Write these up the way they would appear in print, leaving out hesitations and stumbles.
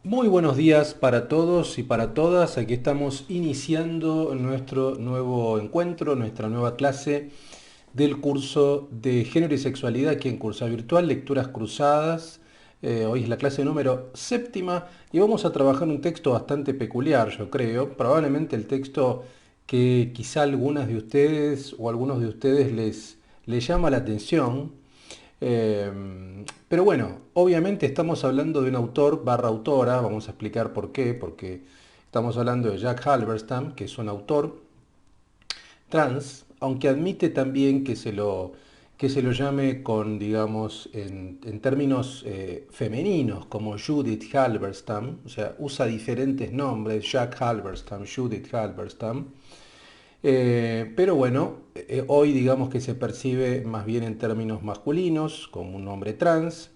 Muy buenos días para todos y para todas. Aquí estamos iniciando nuestro nuevo encuentro, nuestra nueva clase del curso de Género y Sexualidad aquí en Cursa Virtual, Lecturas Cruzadas. Hoy es la clase número séptima y vamos a trabajar un texto bastante peculiar, yo creo. Probablemente el texto que quizá algunas de ustedes o algunos de ustedes les llama la atención. Pero bueno, obviamente estamos hablando de un autor barra autora, vamos a explicar por qué, porque estamos hablando de Jack Halberstam, que es un autor trans, aunque admite también que se lo llame con, digamos, en términos femeninos, como Judith Halberstam, o sea, usa diferentes nombres, Jack Halberstam, Judith Halberstam. Pero bueno, hoy digamos que se percibe más bien en términos masculinos, como un hombre trans.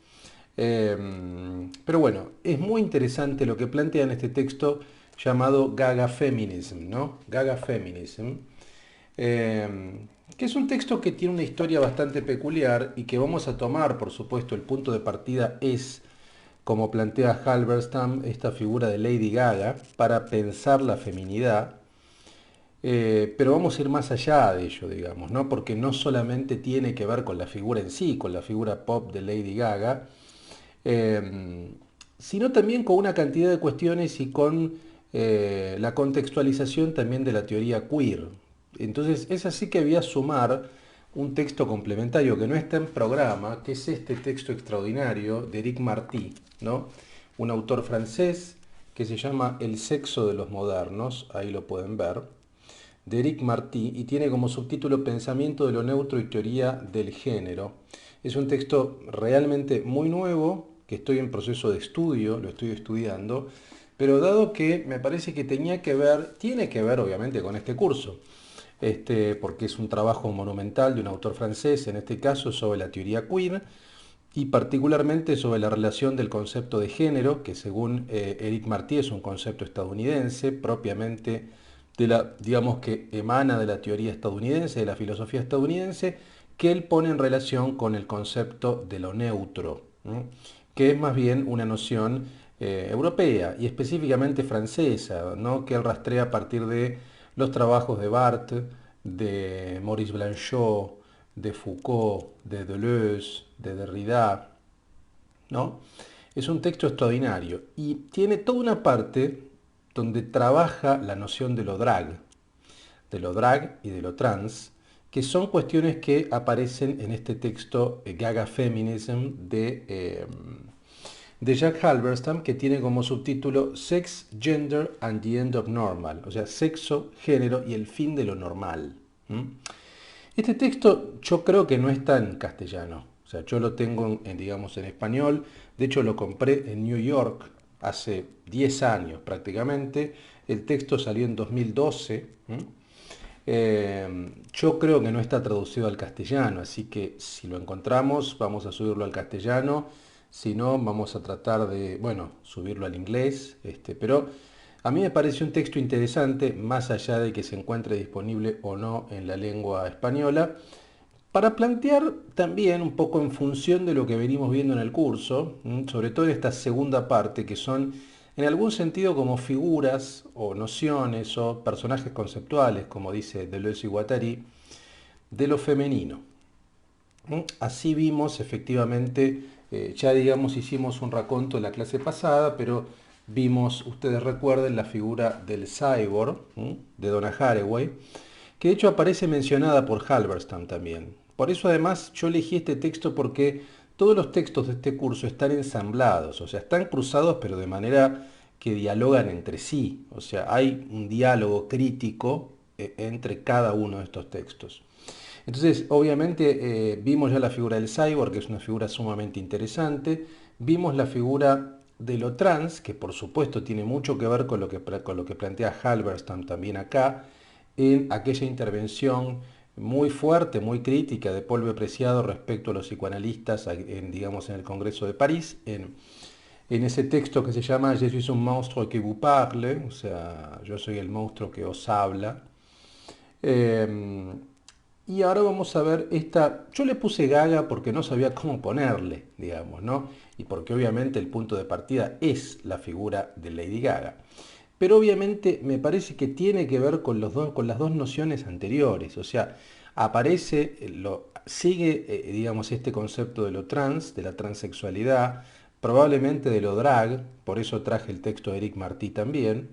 Pero bueno, es muy interesante lo que plantea en este texto llamado Gaga Feminism, ¿no? Gaga Feminism, que es un texto que tiene una historia bastante peculiar y que vamos a tomar, por supuesto, el punto de partida es, como plantea Halberstam, esta figura de Lady Gaga para pensar la feminidad. Pero vamos a ir más allá de ello, digamos, ¿no? Porque no solamente tiene que ver con la figura en sí, con la figura pop de Lady Gaga, eh, sino también con una cantidad de cuestiones y con la contextualización también de la teoría queer. Entonces es así que voy a sumar un texto complementario que no está en programa, que es este texto extraordinario de Eric Marty, ¿no? Un autor francés que se llama El sexo de los modernos, ahí lo pueden ver, de Eric Marty, y tiene como subtítulo Pensamiento de lo neutro y teoría del género. Es un texto realmente muy nuevo, que estoy en proceso de estudio, lo estoy estudiando, pero dado que me parece que tenía que ver, tiene que ver obviamente con este curso, porque es un trabajo monumental de un autor francés, en este caso sobre la teoría queer, y particularmente sobre la relación del concepto de género, que según Eric Marty es un concepto estadounidense, propiamente digamos que emana de la teoría estadounidense, de la filosofía estadounidense, que él pone en relación con el concepto de lo neutro, ¿no? Que es más bien una noción europea y específicamente francesa, ¿no? Que él rastrea a partir de los trabajos de Barthes, de Maurice Blanchot, de Foucault, de Deleuze, de Derrida, ¿no? Es un texto extraordinario y tiene toda una parte donde trabaja la noción de lo drag y de lo trans, que son cuestiones que aparecen en este texto Gaga Feminism de Jack Halberstam, que tiene como subtítulo Sex, Gender and the End of Normal, o sea, sexo, género y el fin de lo normal. ¿Mm? Este texto yo creo que no está en castellano, o sea, yo lo tengo digamos en español, de hecho lo compré en New York hace 10 años prácticamente, el texto salió en 2012. Yo creo que no está traducido al castellano, así que si lo encontramos vamos a subirlo al castellano, si no vamos a tratar de, bueno, subirlo al inglés, pero a mí me parece un texto interesante, más allá de que se encuentre disponible o no en la lengua española, para plantear también un poco en función de lo que venimos viendo en el curso, sobre todo en esta segunda parte, que son en algún sentido como figuras o nociones o personajes conceptuales, como dice Deleuze y Guattari, de lo femenino. Así vimos efectivamente, ya digamos hicimos un raconto en la clase pasada, pero vimos, ustedes recuerden, la figura del cyborg, de Donna Haraway, que de hecho aparece mencionada por Halberstam también. Por eso además yo elegí este texto porque todos los textos de este curso están ensamblados, o sea, están cruzados pero de manera que dialogan entre sí, o sea, hay un diálogo crítico entre cada uno de estos textos. Entonces, obviamente, vimos ya la figura del cyborg, que es una figura sumamente interesante. Vimos la figura de lo trans, que por supuesto tiene mucho que ver con lo que plantea Halberstam también acá, en aquella intervención muy fuerte, muy crítica de Paul Preciado respecto a los psicoanalistas digamos, en el Congreso de París, en ese texto que se llama Je suis un monstruo que vous parle, o sea, yo soy el monstruo que os habla. Eh, Y ahora vamos a ver esta, yo le puse Gaga porque no sabía cómo ponerle, digamos, ¿no? Y porque obviamente el punto de partida es la figura de Lady Gaga. Pero obviamente me parece que tiene que ver con, con las dos nociones anteriores, o sea, aparece, sigue, digamos, este concepto de lo trans, de la transexualidad, probablemente de lo drag, por eso traje el texto de Eric Martí también,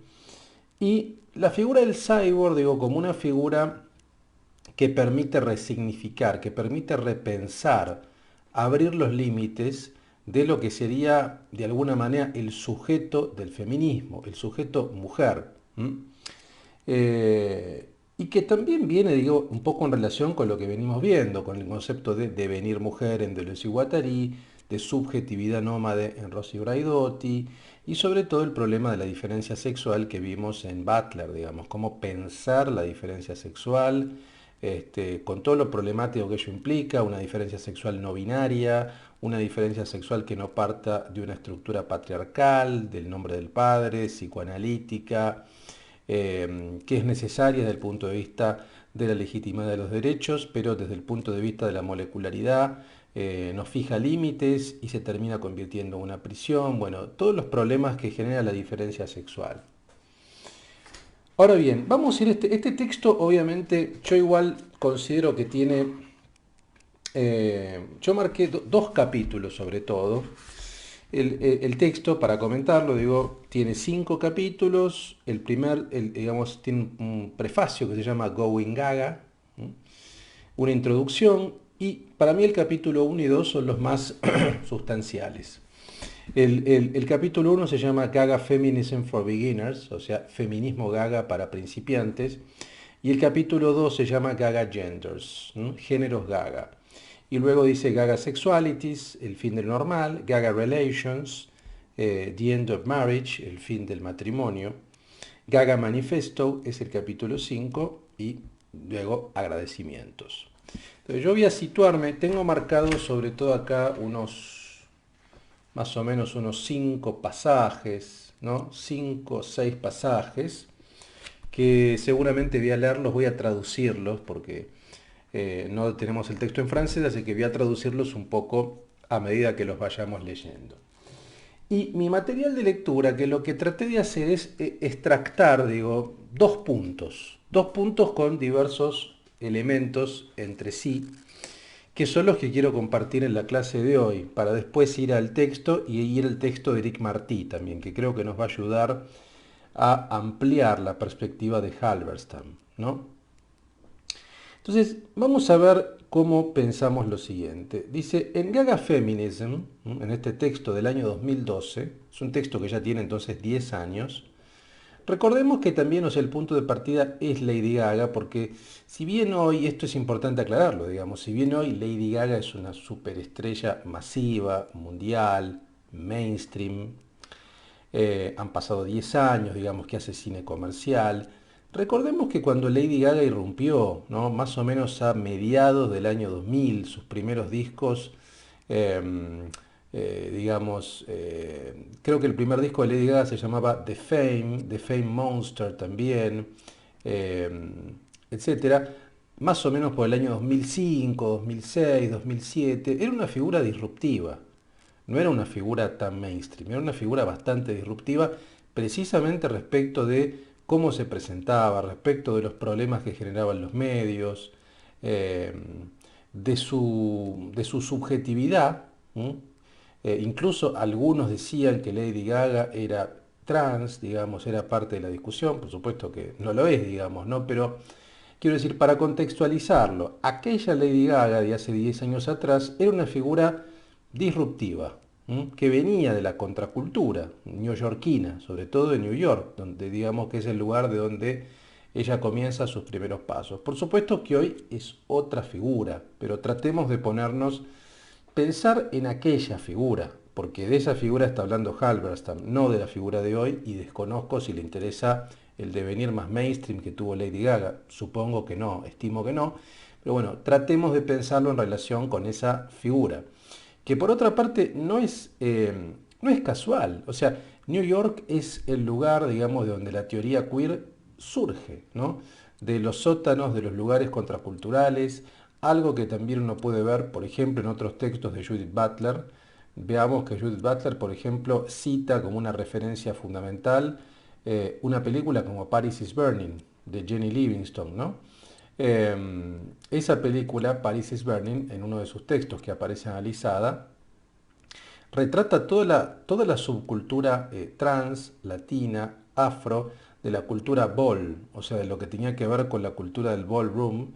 y la figura del cyborg, digo, como una figura que permite resignificar, que permite repensar, abrir los límites de lo que sería de alguna manera el sujeto del feminismo, el sujeto mujer. Y que también viene, digo, un poco en relación con lo que venimos viendo, con el concepto de devenir mujer en Deleuze y Guattari, de subjetividad nómade en Rossi Braidotti, y sobre todo el problema de la diferencia sexual que vimos en Butler, digamos, cómo pensar la diferencia sexual, con todo lo problemático que ello implica, una diferencia sexual no binaria, una diferencia sexual que no parta de una estructura patriarcal, del nombre del padre, psicoanalítica, que es necesaria desde el punto de vista de la legitimidad de los derechos, pero desde el punto de vista de la molecularidad nos fija límites y se termina convirtiendo en una prisión, bueno, todos los problemas que genera la diferencia sexual. Ahora bien, vamos a ir, este texto obviamente yo igual considero que tiene, yo marqué dos capítulos sobre todo. El texto, para comentarlo, digo, tiene 5 capítulos. El primer, digamos, tiene un prefacio que se llama Going Gaga, ¿sí? Una introducción, y para mí el capítulo 1 y 2 son los más sustanciales. El capítulo 1 se llama Gaga Feminism for Beginners, o sea, feminismo gaga para principiantes, y el capítulo 2 se llama Gaga Genders, ¿no? Géneros gaga. Y luego dice Gaga Sexualities, el fin del normal, Gaga Relations, The End of Marriage, el fin del matrimonio, Gaga Manifesto es el capítulo 5 y luego agradecimientos. Entonces yo voy a situarme, tengo marcados sobre todo acá más o menos unos 5 pasajes, ¿no? 5 o 6 pasajes que seguramente voy a leerlos, voy a traducirlos porque no tenemos el texto en francés, así que voy a traducirlos un poco a medida que los vayamos leyendo. Y mi material de lectura, que lo que traté de hacer es extractar, digo, dos puntos con diversos elementos entre sí, que son los que quiero compartir en la clase de hoy, para después ir al texto y ir al texto de Eric Martí también, que creo que nos va a ayudar a ampliar la perspectiva de Halberstam, ¿no? Entonces, vamos a ver cómo pensamos lo siguiente. Dice, en Gaga Feminism, en este texto del año 2012, es un texto que ya tiene entonces 10 años, recordemos que también, o sea, el punto de partida es Lady Gaga, porque si bien hoy, esto es importante aclararlo, digamos, si bien hoy Lady Gaga es una superestrella masiva, mundial, mainstream, han pasado 10 años, digamos, que hace cine comercial. Recordemos que cuando Lady Gaga irrumpió, ¿no? Más o menos a mediados del año 2000, sus primeros discos, eh, digamos, creo que el primer disco de Lady Gaga se llamaba The Fame Monster también, eh, etcétera. Más o menos por el año 2005, 2006, 2007, era una figura disruptiva. No era una figura tan mainstream, era una figura bastante disruptiva precisamente respecto de cómo se presentaba, respecto de los problemas que generaban los medios, eh, de su subjetividad. Incluso algunos decían que Lady Gaga era trans, digamos, era parte de la discusión, por supuesto que no lo es, digamos, ¿no? Pero quiero decir, para contextualizarlo, aquella Lady Gaga de hace 10 años atrás era una figura disruptiva, que venía de la contracultura neoyorquina, sobre todo de New York, donde digamos que es el lugar de donde ella comienza sus primeros pasos. Por supuesto que hoy es otra figura, pero tratemos de ponernos, pensar en aquella figura, porque de esa figura está hablando Halberstam, no de la figura de hoy, y desconozco si le interesa el devenir más mainstream que tuvo Lady Gaga. Supongo que no, estimo que no, pero bueno, tratemos de pensarlo en relación con esa figura que por otra parte no es casual. O sea, New York es el lugar, digamos, de donde la teoría queer surge, ¿no? de los sótanos, de los lugares contraculturales, algo que también uno puede ver, por ejemplo, en otros textos de Judith Butler. Veamos que Judith Butler, por ejemplo, cita como una referencia fundamental una película como Paris is Burning, de Jenny Livingston, ¿no? Esa película, Paris is Burning, en uno de sus textos que aparece analizada, retrata toda la subcultura trans, latina, afro, de la cultura ball, o sea, de lo que tenía que ver con la cultura del ballroom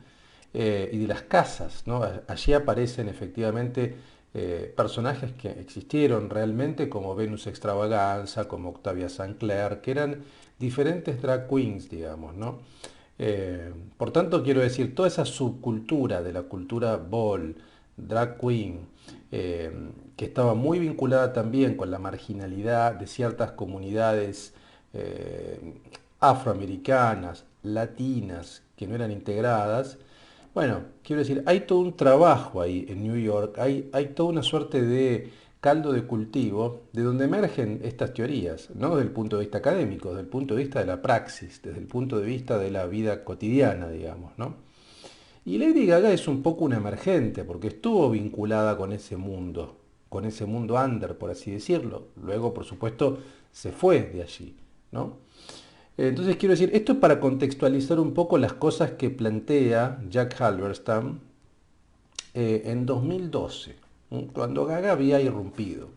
y de las casas, ¿no? Allí aparecen efectivamente personajes que existieron realmente, como Venus Extravaganza, como Octavia Sinclair, que eran diferentes drag queens, digamos, ¿no? Por tanto, quiero decir, toda esa subcultura de la cultura ball, drag queen, eh, que estaba muy vinculada también con la marginalidad de ciertas comunidades eh, afroamericanas, latinas, que no eran integradas. Bueno, quiero decir, hay todo un trabajo ahí en New York, hay toda una suerte de caldo de cultivo de donde emergen estas teorías, no desde el punto de vista académico, desde el punto de vista de la praxis, desde el punto de vista de la vida cotidiana, digamos, ¿no? Y Lady Gaga es un poco una emergente, porque estuvo vinculada con ese mundo under, por así decirlo. Luego, por supuesto, se fue de allí, ¿no? Entonces quiero decir, esto es para contextualizar un poco las cosas que plantea Jack Halberstam en 2012, cuando Gaga había irrumpido.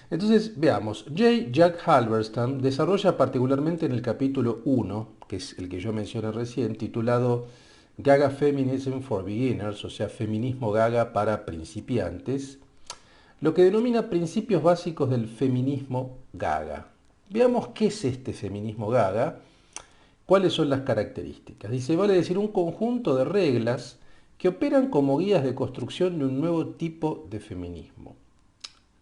Entonces, veamos, Jack Halberstam desarrolla particularmente en el capítulo 1, que es el que yo mencioné recién, titulado Gaga Feminism for Beginners, o sea, feminismo Gaga para principiantes, lo que denomina principios básicos del feminismo Gaga. Veamos qué es este feminismo Gaga, cuáles son las características. Dice, vale decir, un conjunto de reglas que operan como guías de construcción de un nuevo tipo de feminismo.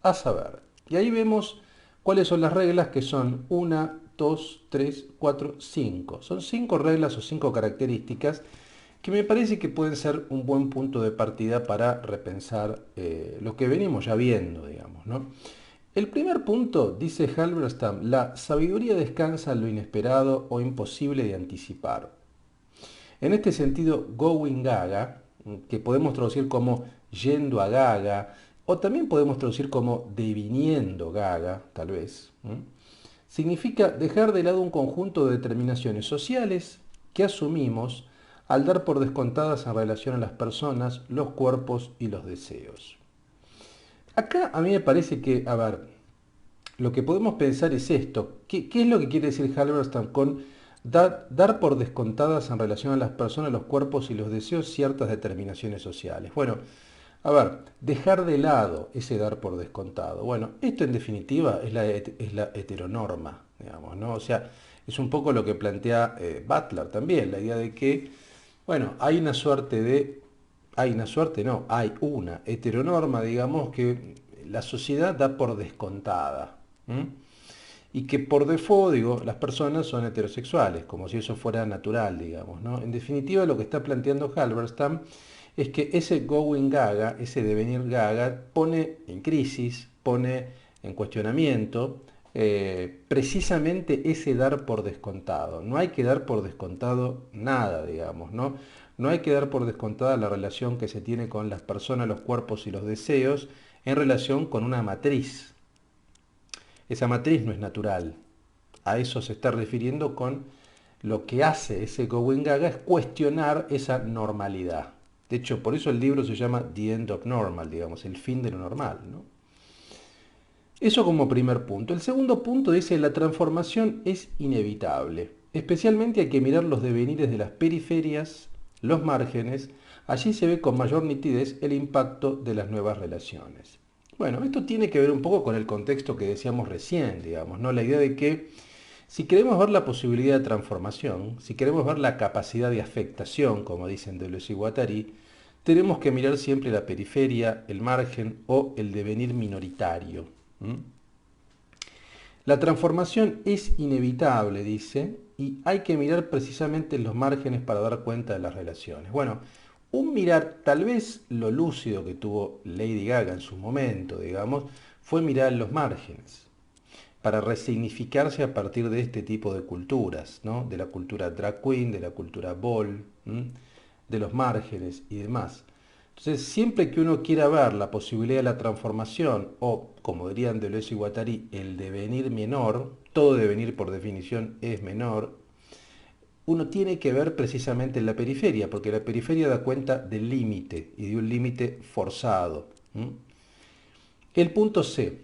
A saber, y ahí vemos cuáles son las reglas, que son 1, 2, 3, 4, 5. Son 5 reglas o 5 características que me parece que pueden ser un buen punto de partida para repensar lo que venimos ya viendo, digamos, ¿no? El primer punto, dice Halberstam, la sabiduría descansa en lo inesperado o imposible de anticipar. En este sentido, Going Gaga, que podemos traducir como yendo a Gaga, o también podemos traducir como deviniendo Gaga, tal vez, significa dejar de lado un conjunto de determinaciones sociales que asumimos al dar por descontadas en relación a las personas, los cuerpos y los deseos. Acá a mí me parece que, a ver, lo que podemos pensar es esto. ¿Qué es lo que quiere decir Halberstam con dar por descontadas en relación a las personas, los cuerpos y los deseos ciertas determinaciones sociales? Bueno, a ver, dejar de lado ese dar por descontado. Bueno, esto en definitiva es la heteronorma, digamos, ¿no? O sea, es un poco lo que plantea Butler también, la idea de que, bueno, hay una heteronorma, digamos, que la sociedad da por descontada. ¿M? Y que por default, digo, las personas son heterosexuales, como si eso fuera natural, digamos, ¿no? En definitiva, lo que está planteando Halberstam es que ese going gaga, ese devenir gaga, pone en crisis, pone en cuestionamiento precisamente ese dar por descontado. No hay que dar por descontado nada, digamos, ¿no? No hay que dar por descontada la relación que se tiene con las personas, los cuerpos y los deseos en relación con una matriz. Esa matriz no es natural. A eso se está refiriendo con lo que hace ese Going Gaga es cuestionar esa normalidad. De hecho, por eso el libro se llama The End of Normal, digamos, el fin de lo normal, ¿no? Eso como primer punto. El segundo punto dice, la transformación es inevitable. Especialmente hay que mirar los devenires de las periferias, los márgenes. Allí se ve con mayor nitidez el impacto de las nuevas relaciones. Bueno, esto tiene que ver un poco con el contexto que decíamos recién, digamos, ¿no? La idea de que si queremos ver la posibilidad de transformación, si queremos ver la capacidad de afectación, como dicen Deleuze y Guattari, tenemos que mirar siempre la periferia, el margen o el devenir minoritario. ¿Mm? La transformación es inevitable, dice, y hay que mirar precisamente los márgenes para dar cuenta de las relaciones. Bueno, un mirar, tal vez lo lúcido que tuvo Lady Gaga en su momento, digamos, fue mirar los márgenes. para resignificarse a partir de este tipo de culturas, ¿no? De la cultura drag queen, de la cultura ball, de los márgenes y demás. Entonces, siempre que uno quiera ver la posibilidad de la transformación, o como dirían Deleuze y Guattari, el devenir menor, todo devenir por definición es menor, uno tiene que ver precisamente en la periferia, porque la periferia da cuenta del límite y de un límite forzado. El punto C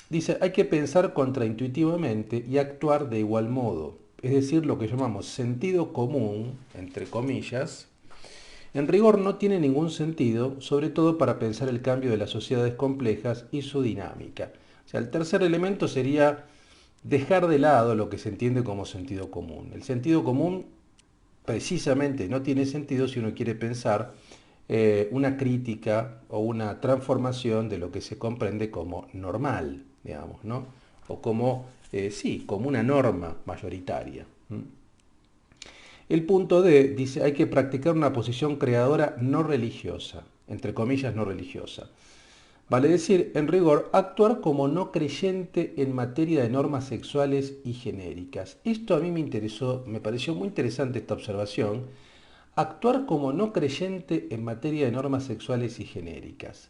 dice, hay que pensar contraintuitivamente y actuar de igual modo, es decir, lo que llamamos sentido común, entre comillas, en rigor no tiene ningún sentido, sobre todo para pensar el cambio de las sociedades complejas y su dinámica. O sea, el tercer elemento sería dejar de lado lo que se entiende como sentido común. El sentido común precisamente no tiene sentido si uno quiere pensar una crítica o una transformación de lo que se comprende como normal, digamos, ¿no? O como, sí, como una norma mayoritaria. El punto D dice, hay que practicar una posición creadora no religiosa, entre comillas no religiosa. Vale decir, en rigor, actuar como no creyente en materia de normas sexuales y genéricas. Esto a mí me interesó, me pareció muy interesante esta observación. Actuar como no creyente en materia de normas sexuales y genéricas.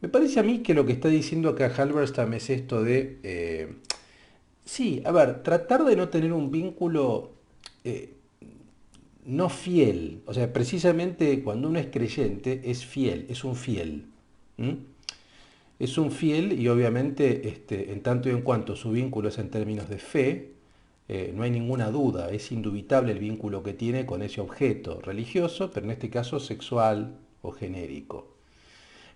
Me parece a mí que lo que está diciendo acá Halberstam es esto de, sí, a ver, tratar de no tener un vínculo eh, no fiel. O sea, precisamente cuando uno es creyente es fiel, es un fiel. ¿Mm? Es un fiel y obviamente en tanto y en cuanto su vínculo es en términos de fe, no hay ninguna duda, es indubitable el vínculo que tiene con ese objeto religioso, pero en este caso sexual o genérico.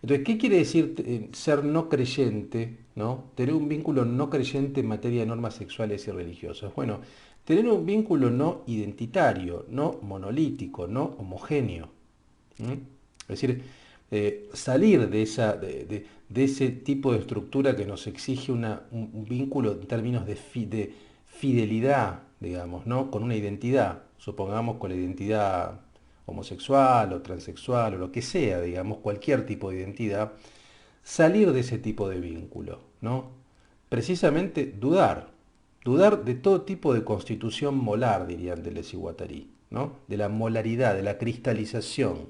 Entonces, ¿qué quiere decir ser no creyente, ¿no? Tener un vínculo no creyente en materia de normas sexuales y religiosas. Bueno, tener un vínculo no identitario, no monolítico, no homogéneo. ¿Mm? Es decir, salir de ese tipo de estructura que nos exige un vínculo en términos de fidelidad, digamos, ¿no? Con una identidad, supongamos con la identidad homosexual o transexual o lo que sea, digamos, cualquier tipo de identidad, salir de ese tipo de vínculo, ¿no? Precisamente dudar de todo tipo de constitución molar, dirían Deleuze y Guattari, ¿no? De la molaridad, de la cristalización,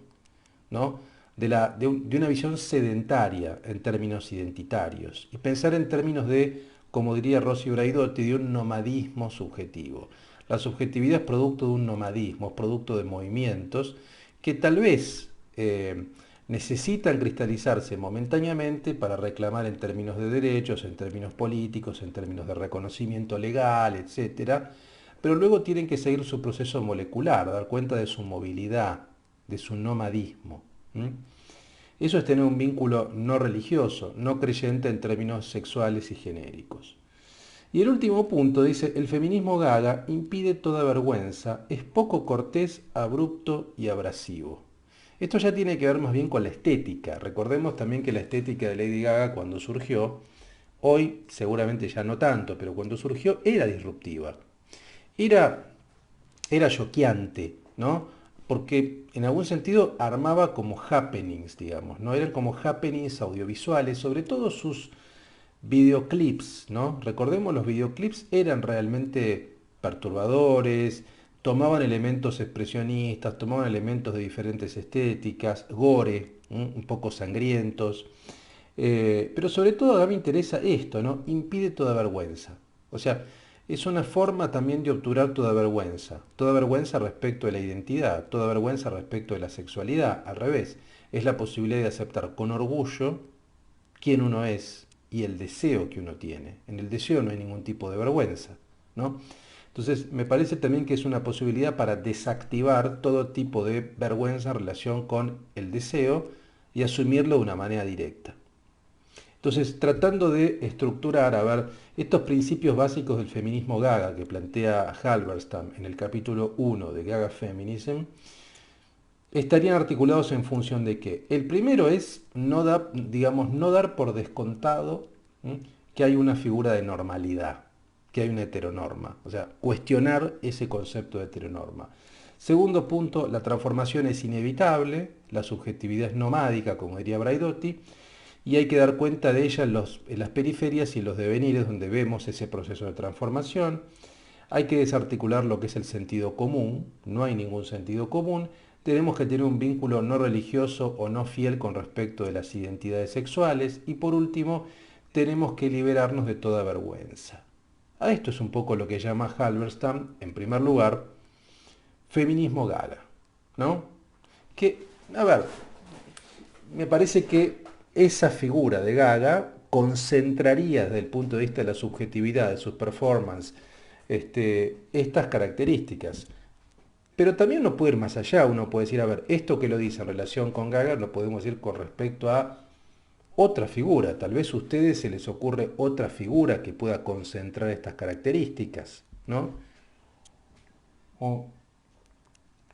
¿no? De una visión sedentaria en términos identitarios y pensar en términos de, como diría Rossi Braidotti, de un nomadismo subjetivo. La subjetividad es producto de un nomadismo, es producto de movimientos que tal vez necesitan cristalizarse momentáneamente para reclamar en términos de derechos, en términos políticos, en términos de reconocimiento legal, etcétera, pero luego tienen que seguir su proceso molecular, dar cuenta de su movilidad, de su nomadismo. Eso es tener un vínculo no religioso, no creyente en términos sexuales y genéricos. Y el último punto dice, el feminismo gaga impide toda vergüenza, es poco cortés, abrupto y abrasivo. Esto ya tiene que ver más bien con la estética. Recordemos también que la estética de Lady Gaga cuando surgió, hoy seguramente ya no tanto, pero cuando surgió era disruptiva. Era, era choqueante, ¿no? Porque en algún sentido armaba como happenings, digamos, ¿no? Eran como happenings audiovisuales, sobre todo sus videoclips, ¿no? Recordemos, los videoclips eran realmente perturbadores, tomaban elementos expresionistas, tomaban elementos de diferentes estéticas, gore, un poco sangrientos, pero sobre todo a mí me interesa esto, ¿no? Impide toda vergüenza. O sea, es una forma también de obturar toda vergüenza respecto de la identidad, toda vergüenza respecto de la sexualidad, al revés, es la posibilidad de aceptar con orgullo quién uno es y el deseo que uno tiene. En el deseo no hay ningún tipo de vergüenza, ¿no? Entonces, me parece también que es una posibilidad para desactivar todo tipo de vergüenza en relación con el deseo y asumirlo de una manera directa. Entonces, tratando de estructurar, a ver, estos principios básicos del feminismo gaga que plantea Halberstam en el capítulo 1 de Gaga Feminism, estarían articulados en función de qué. El primero es no dar, digamos, no dar por descontado que hay una figura de normalidad, que hay una heteronorma, o sea, cuestionar ese concepto de heteronorma. Segundo punto, la transformación es inevitable, la subjetividad es nomádica, como diría Braidotti. y hay que dar cuenta de ella en las periferias y en los devenires donde vemos ese proceso de transformación. Hay que desarticular lo que es el sentido común, no hay ningún sentido común. Tenemos que tener un vínculo no religioso o no fiel con respecto de las identidades sexuales. Y por último, tenemos que liberarnos de toda vergüenza. A esto es un poco lo que llama Halberstam, en primer lugar, feminismo Gaga, ¿no? Que, a ver, me parece que esa figura de Gaga concentraría desde el punto de vista de la subjetividad de sus performances estas características. Pero también uno puede ir más allá, uno puede decir, a ver, esto que lo dice en relación con Gaga lo podemos decir con respecto a otra figura. Tal vez a ustedes se les ocurre otra figura que pueda concentrar estas características, ¿no? O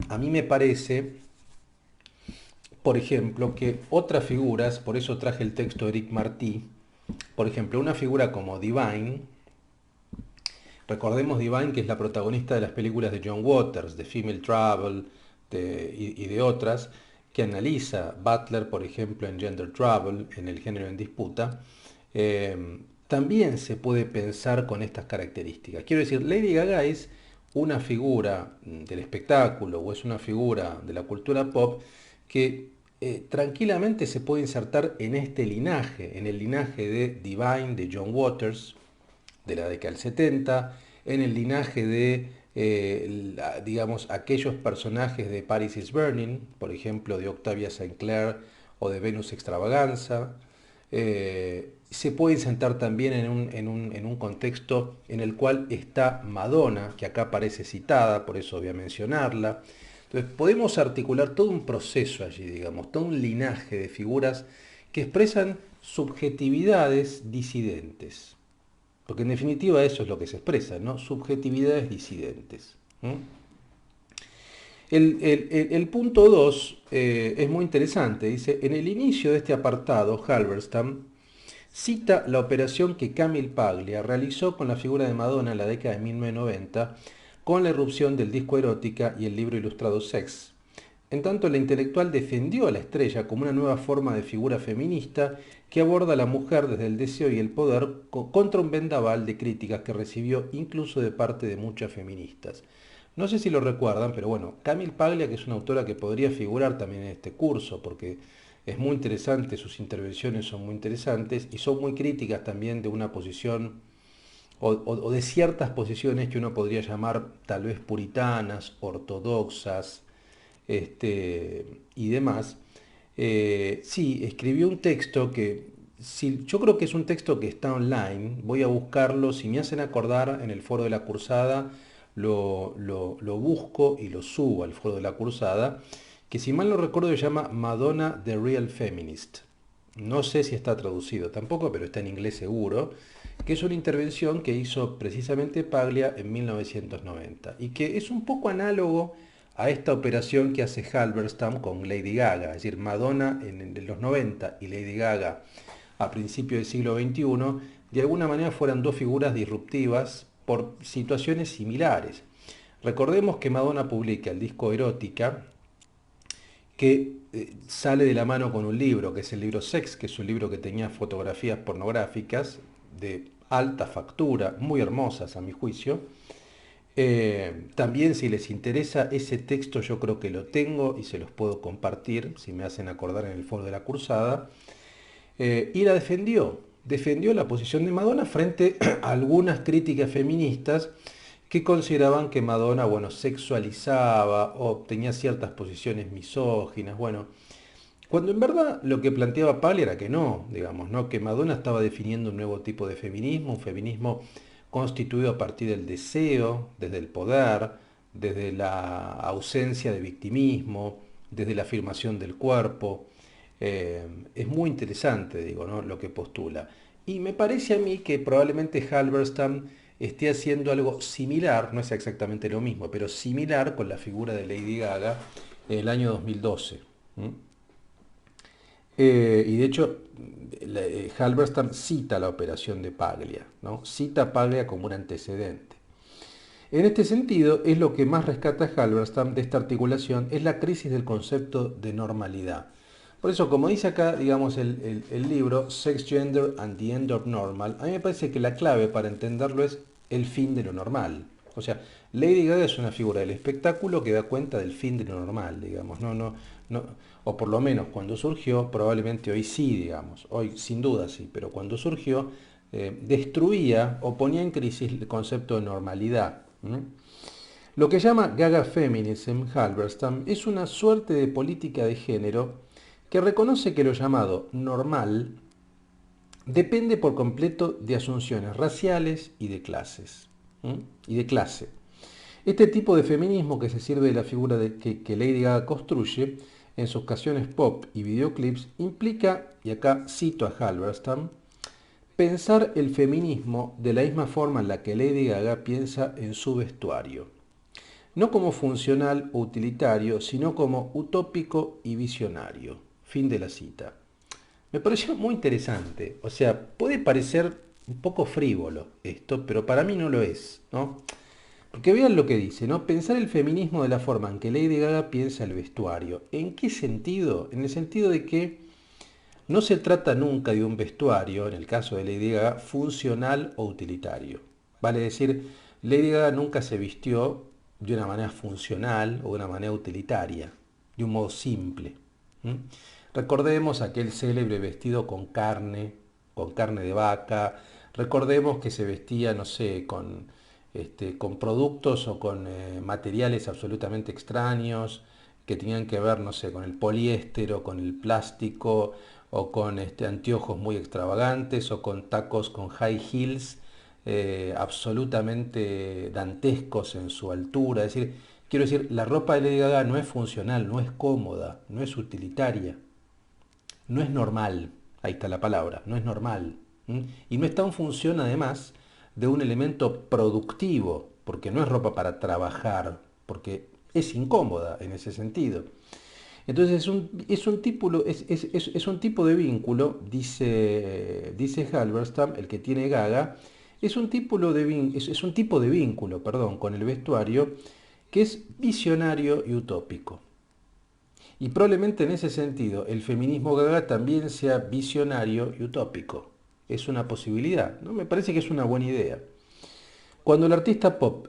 a mí me parece, por ejemplo, que otras figuras, por eso traje el texto de Eric Martí, por ejemplo, una figura como Divine, recordemos Divine que es la protagonista de las películas de John Waters, de Female Trouble y de otras, que analiza Butler, por ejemplo, en Gender Trouble, en el género en disputa, también se puede pensar con estas características. Quiero decir, Lady Gaga es una figura del espectáculo o es una figura de la cultura pop que tranquilamente se puede insertar en este linaje, en el linaje de Divine, de John Waters, de la década del 70, en el linaje de, digamos, aquellos personajes de Paris is Burning, por ejemplo, de Octavia St. Clair o de Venus Extravaganza. Se puede insertar también en un contexto en el cual está Madonna, que acá aparece citada, por eso voy a mencionarla. Entonces podemos articular todo un proceso allí, digamos, todo un linaje de figuras que expresan subjetividades disidentes. Porque en definitiva eso es lo que se expresa, ¿no? Subjetividades disidentes. El punto 2 es muy interesante. Dice, en el inicio de este apartado, Halberstam cita la operación que Camille Paglia realizó con la figura de Madonna en la década de 1990 con la irrupción del disco erótica y el libro ilustrado Sex. En tanto, la intelectual defendió a la estrella como una nueva forma de figura feminista que aborda a la mujer desde el deseo y el poder contra un vendaval de críticas que recibió incluso de parte de muchas feministas. No sé si lo recuerdan, pero bueno, Camille Paglia, que es una autora que podría figurar también en este curso, porque es muy interesante, sus intervenciones son muy interesantes y son muy críticas también de una posición o de ciertas posiciones que uno podría llamar tal vez puritanas, ortodoxas, y demás. Sí, escribió un texto que, si, yo creo que es un texto que está online, voy a buscarlo, si me hacen acordar en el foro de la cursada, lo busco y lo subo al foro de la cursada, que si mal no recuerdo se llama Madonna the Real Feminist. No sé si está traducido tampoco, pero está en inglés seguro, que es una intervención que hizo precisamente Paglia en 1990 y que es un poco análogo a esta operación que hace Halberstam con Lady Gaga, es decir, Madonna en los 90 y Lady Gaga a principios del siglo XXI, de alguna manera fueran dos figuras disruptivas por situaciones similares. Recordemos que Madonna publica el disco Erótica, que sale de la mano con un libro, que es el libro Sex, que es un libro que tenía fotografías pornográficas de alta factura, muy hermosas a mi juicio. También si les interesa ese texto yo creo que lo tengo y se los puedo compartir, si me hacen acordar en el foro de la cursada. Y la defendió la posición de Madonna frente a algunas críticas feministas que consideraban que Madonna, bueno, sexualizaba o tenía ciertas posiciones misóginas, bueno, cuando en verdad lo que planteaba Pali era que no, digamos, ¿no? Que Madonna estaba definiendo un nuevo tipo de feminismo, un feminismo constituido a partir del deseo, desde el poder, desde la ausencia de victimismo, desde la afirmación del cuerpo. Es muy interesante, digo, ¿no? Lo que postula. Y me parece a mí que probablemente Halberstam esté haciendo algo similar, no es exactamente lo mismo, pero similar con la figura de Lady Gaga en el año 2012. ¿Mm? Y de hecho, Halberstam cita la operación de Paglia, ¿no? Cita a Paglia como un antecedente. En este sentido, es lo que más rescata Halberstam de esta articulación, es la crisis del concepto de normalidad. Por eso, como dice acá, digamos, el libro Sex, Gender and the End of Normal, a mí me parece que la clave para entenderlo es el fin de lo normal. O sea, Lady Gaga es una figura del espectáculo que da cuenta del fin de lo normal, digamos. No, o por lo menos cuando surgió, probablemente hoy sí, digamos. Hoy sin duda sí, pero cuando surgió, destruía o ponía en crisis el concepto de normalidad. ¿Mm? Lo que llama Gaga Feminism, Halberstam, es una suerte de política de género que reconoce que lo llamado normal depende por completo de asunciones raciales y de clases. ¿Mm? Y de clase. Este tipo de feminismo que se sirve de la figura que Lady Gaga construye en sus canciones pop y videoclips implica, y acá cito a Halberstam, pensar el feminismo de la misma forma en la que Lady Gaga piensa en su vestuario. No como funcional o utilitario, sino como utópico y visionario. Fin de la cita. Me pareció muy interesante. O sea, puede parecer un poco frívolo esto, pero para mí no lo es, ¿no? Porque vean lo que dice, ¿no? Pensar el feminismo de la forma en que Lady Gaga piensa el vestuario. ¿En qué sentido? En el sentido de que no se trata nunca de un vestuario, en el caso de Lady Gaga, funcional o utilitario. Vale decir, Lady Gaga nunca se vistió de una manera funcional o de una manera utilitaria, de un modo simple. ¿Mm? Recordemos aquel célebre vestido con carne de vaca. Recordemos que se vestía, no sé, con productos o con materiales absolutamente extraños que tenían que ver, no sé, con el poliéster o con el plástico o con anteojos muy extravagantes o con tacos con high heels absolutamente dantescos en su altura. Es decir, quiero decir, la ropa de Lady Gaga no es funcional, no es cómoda, no es utilitaria, no es normal. Ahí está la palabra, no es normal. ¿Mm? Y no está en función además de un elemento productivo, porque no es ropa para trabajar, porque es incómoda en ese sentido. Entonces es un tipo de vínculo, dice Halberstam, el que tiene Gaga, es un tipo de vínculo, perdón, con el vestuario que es visionario y utópico. Y probablemente en ese sentido el feminismo Gaga también sea visionario y utópico. Es una posibilidad, ¿no? Me parece que es una buena idea. Cuando el artista pop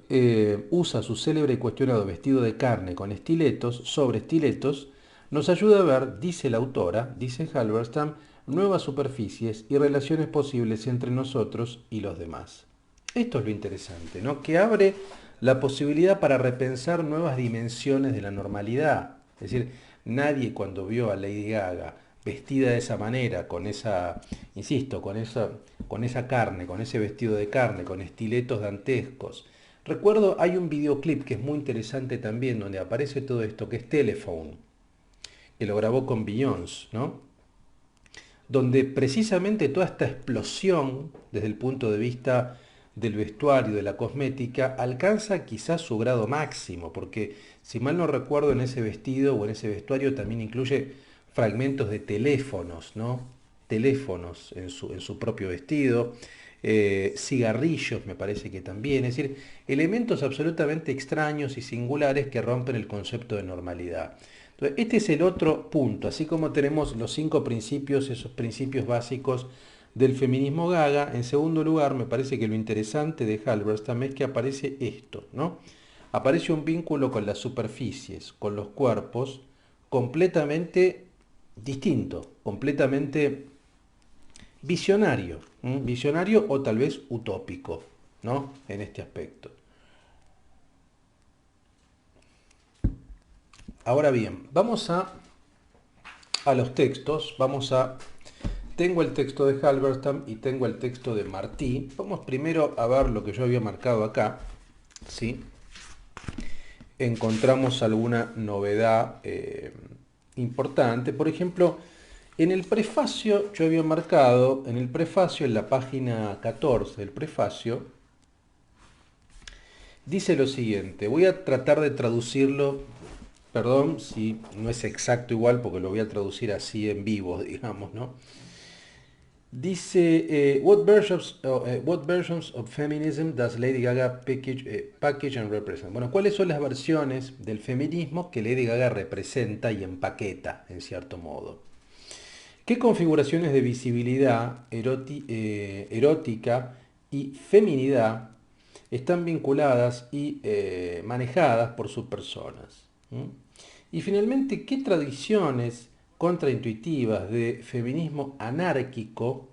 usa su célebre y cuestionado vestido de carne con estiletos sobre estiletos, nos ayuda a ver, dice la autora, dice Halberstam, nuevas superficies y relaciones posibles entre nosotros y los demás. Esto es lo interesante, ¿no? Que abre la posibilidad para repensar nuevas dimensiones de la normalidad. Es decir, nadie cuando vio a Lady Gaga vestida de esa manera, con esa, insisto, con esa carne, con ese vestido de carne, con estiletos dantescos. Recuerdo, hay un videoclip que es muy interesante también, donde aparece todo esto, que es Telephone, que lo grabó con Beyoncé, ¿no? Donde precisamente toda esta explosión, desde el punto de vista del vestuario, de la cosmética, alcanza quizás su grado máximo, porque si mal no recuerdo en ese vestido o en ese vestuario también incluye fragmentos de teléfonos, ¿no? Teléfonos en su propio vestido, cigarrillos me parece que también, es decir, elementos absolutamente extraños y singulares que rompen el concepto de normalidad. Entonces, este es el otro punto, así como tenemos los 5 principios, esos principios básicos del feminismo Gaga. En segundo lugar, me parece que lo interesante de Halberstam es que aparece esto, ¿no? Aparece un vínculo con las superficies, con los cuerpos, completamente distinto, completamente visionario, visionario o tal vez utópico, ¿no? En este aspecto. Ahora bien, vamos a los textos, tengo el texto de Halberstam y tengo el texto de Martí. Vamos primero a ver lo que yo había marcado acá, ¿sí? Encontramos alguna novedad importante. Por ejemplo, en el prefacio, yo había marcado, en el prefacio, en la página 14 del prefacio, dice lo siguiente. Voy a tratar de traducirlo, perdón si no es exacto igual, porque lo voy a traducir así en vivo, digamos, ¿no? Dice, what versions of feminism does Lady Gaga package and represent? Bueno, ¿cuáles son las versiones del feminismo que Lady Gaga representa y empaqueta, en cierto modo? ¿Qué configuraciones de visibilidad erótica y feminidad están vinculadas y manejadas por sus personas? ¿Mm? Y finalmente, ¿qué tradiciones contraintuitivas de feminismo anárquico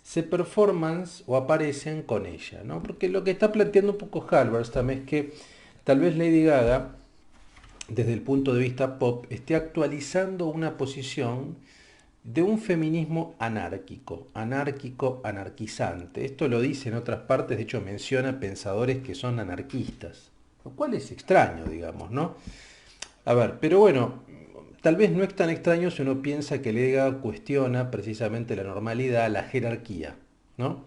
se performance o aparecen con ella? ¿No? Porque lo que está planteando un poco Halberstam es que tal vez Lady Gaga, desde el punto de vista pop, esté actualizando una posición de un feminismo anárquico, anarquizante. Esto lo dice en otras partes, de hecho menciona pensadores que son anarquistas, lo cual es extraño, digamos, ¿no? A ver, pero bueno, tal vez no es tan extraño si uno piensa que Lega cuestiona precisamente la normalidad, la jerarquía, ¿no?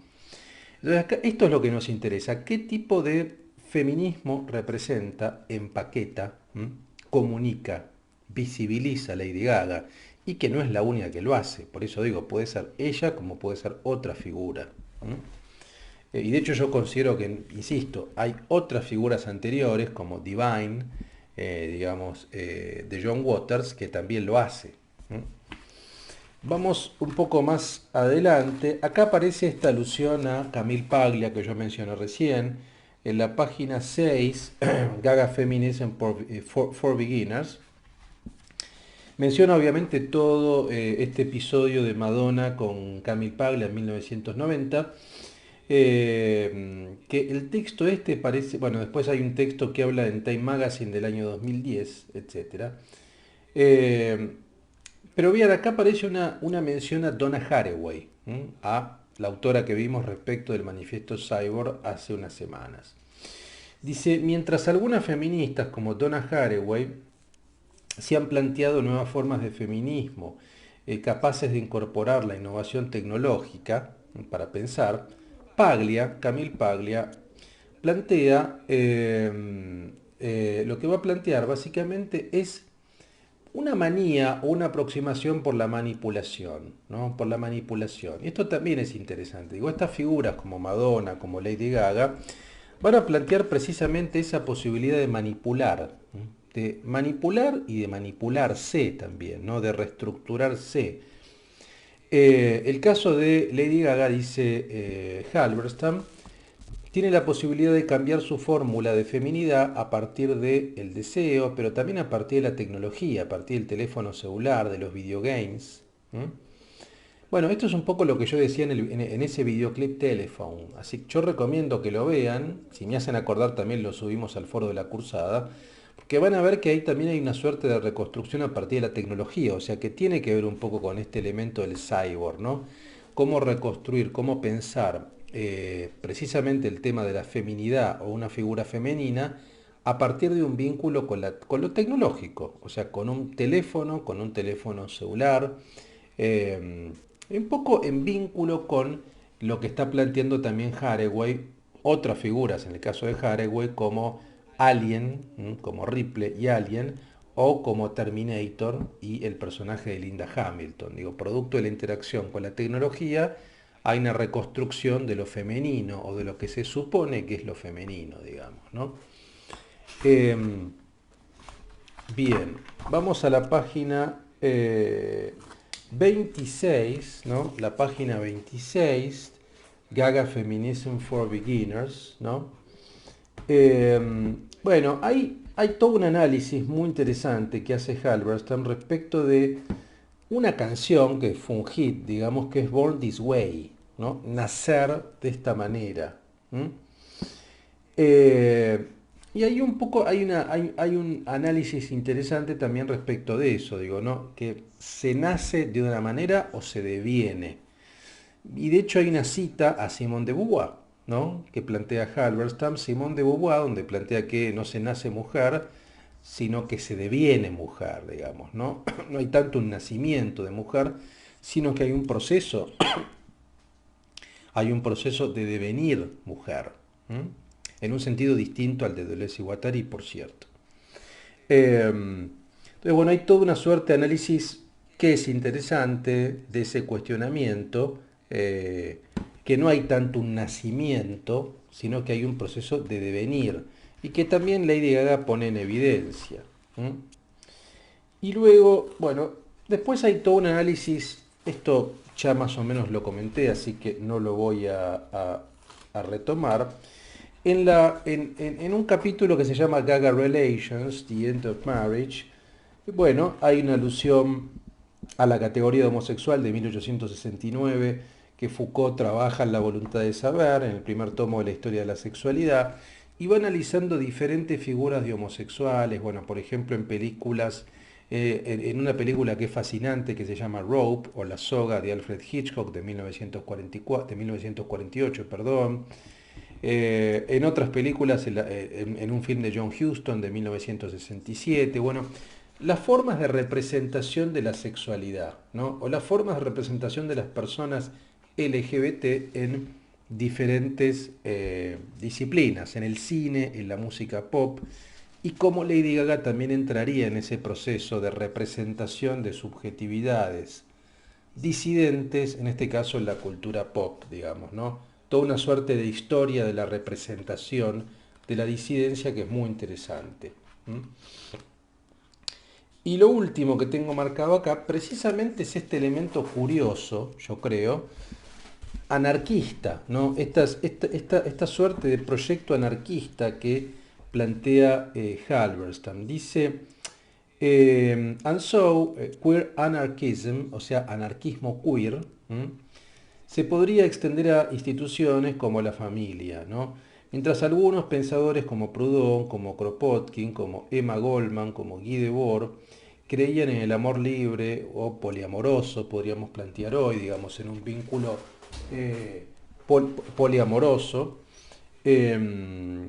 Entonces, esto es lo que nos interesa. ¿Qué tipo de feminismo representa, empaqueta, comunica, visibiliza Lady Gaga? Y que no es la única que lo hace. Por eso digo, puede ser ella como puede ser otra figura. Y de hecho yo considero que, insisto, hay otras figuras anteriores como Divine, digamos, de John Waters, que también lo hace. Vamos un poco más adelante. Acá aparece esta alusión a Camille Paglia que yo mencioné recién. En la página 6, Gaga Feminism for Beginners. Menciona obviamente todo este episodio de Madonna con Camille Paglia en 1990. Que el texto este parece, bueno, después hay un texto que habla en Time Magazine del año 2010, etcétera. Eh, pero bien, acá aparece una mención a Donna Haraway, a la autora que vimos respecto del manifiesto Cyborg hace unas semanas. Dice, mientras algunas feministas como Donna Haraway se han planteado nuevas formas de feminismo capaces de incorporar la innovación tecnológica para pensar, Camille Paglia, plantea, lo que va a plantear básicamente es una manía o una aproximación por la manipulación, ¿no? Por la manipulación. Y esto también es interesante. Digo, estas figuras como Madonna, como Lady Gaga, van a plantear precisamente esa posibilidad de manipular, ¿no? De manipular y de manipularse también, ¿no? De reestructurarse. El caso de Lady Gaga, dice Halberstam, tiene la posibilidad de cambiar su fórmula de feminidad a partir del deseo, pero también a partir de la tecnología, a partir del teléfono celular, de los videogames. Bueno, esto es un poco lo que yo decía en ese videoclip Telephone. Así que yo recomiendo que lo vean. Si me hacen acordar, también lo subimos al foro de la cursada. Porque van a ver que ahí también hay una suerte de reconstrucción a partir de la tecnología. O sea que tiene que ver un poco con este elemento del cyborg, ¿no? Cómo reconstruir, cómo pensar precisamente el tema de la feminidad o una figura femenina a partir de un vínculo con lo tecnológico. O sea, con un teléfono celular. eh, un poco en vínculo con lo que está planteando también Haraway, otras figuras, en el caso de Haraway, como Alien, como Ripley y Alien, o como Terminator y el personaje de Linda Hamilton. Digo, producto de la interacción con la tecnología, hay una reconstrucción de lo femenino o de lo que se supone que es lo femenino, digamos, ¿no? Eh, Bien, vamos a la página 26, ¿no? La página 26, Gaga Feminism for Beginners, ¿no? Eh, bueno, hay todo un análisis muy interesante que hace Halberstam respecto de una canción que fue un hit, digamos que es Born This Way, ¿no? Nacer de esta manera. Eh, y hay un poco, hay un análisis interesante también respecto de eso, digo, ¿no? Que se nace de una manera o se deviene. Y de hecho hay una cita a Simone de Beauvoir, ¿no? Que plantea Halberstam, Simone de Beauvoir, donde plantea que no se nace mujer, sino que se deviene mujer, digamos, ¿no? No hay tanto un nacimiento de mujer, sino que hay un proceso de devenir mujer, en un sentido distinto al de Deleuze y Guattari, por cierto. Entonces, bueno, hay toda una suerte de análisis que es interesante de ese cuestionamiento, que no hay tanto un nacimiento, sino que hay un proceso de devenir, y que también Lady Gaga pone en evidencia. Y luego, bueno, después hay todo un análisis esto ya más o menos lo comenté, así que no lo voy a retomar. En un capítulo que se llama Gaga Relations, The End of Marriage, bueno, hay una alusión a la categoría de homosexual de 1869, que Foucault trabaja en La voluntad de saber, en el primer tomo de la historia de la sexualidad, y va analizando diferentes figuras de homosexuales, bueno, por ejemplo, en películas, en una película que es fascinante, que se llama Rope, o La soga de Alfred Hitchcock de 1944, de 1948, perdón, en otras películas, en un film de John Huston de 1967, bueno, las formas de representación de la sexualidad, ¿no? O las formas de representación de las personas LGBT en diferentes disciplinas, en el cine, en la música pop, y cómo Lady Gaga también entraría en ese proceso de representación de subjetividades disidentes, en este caso en la cultura pop, digamos, ¿no? Toda una suerte de historia de la representación de la disidencia que es muy interesante. ¿Mm? Y lo último que tengo marcado acá, precisamente es este elemento curioso, yo creo, anarquista, ¿no? Esta suerte de proyecto anarquista que plantea Halberstam. Dice, and so, queer anarchism, o sea, anarquismo queer, se podría extender a instituciones como la familia, ¿no? Mientras algunos pensadores como Proudhon, como Kropotkin, como Emma Goldman, como Guy Debord, creían en el amor libre o poliamoroso, podríamos plantear hoy, digamos, en un vínculo eh, poliamoroso. Eh,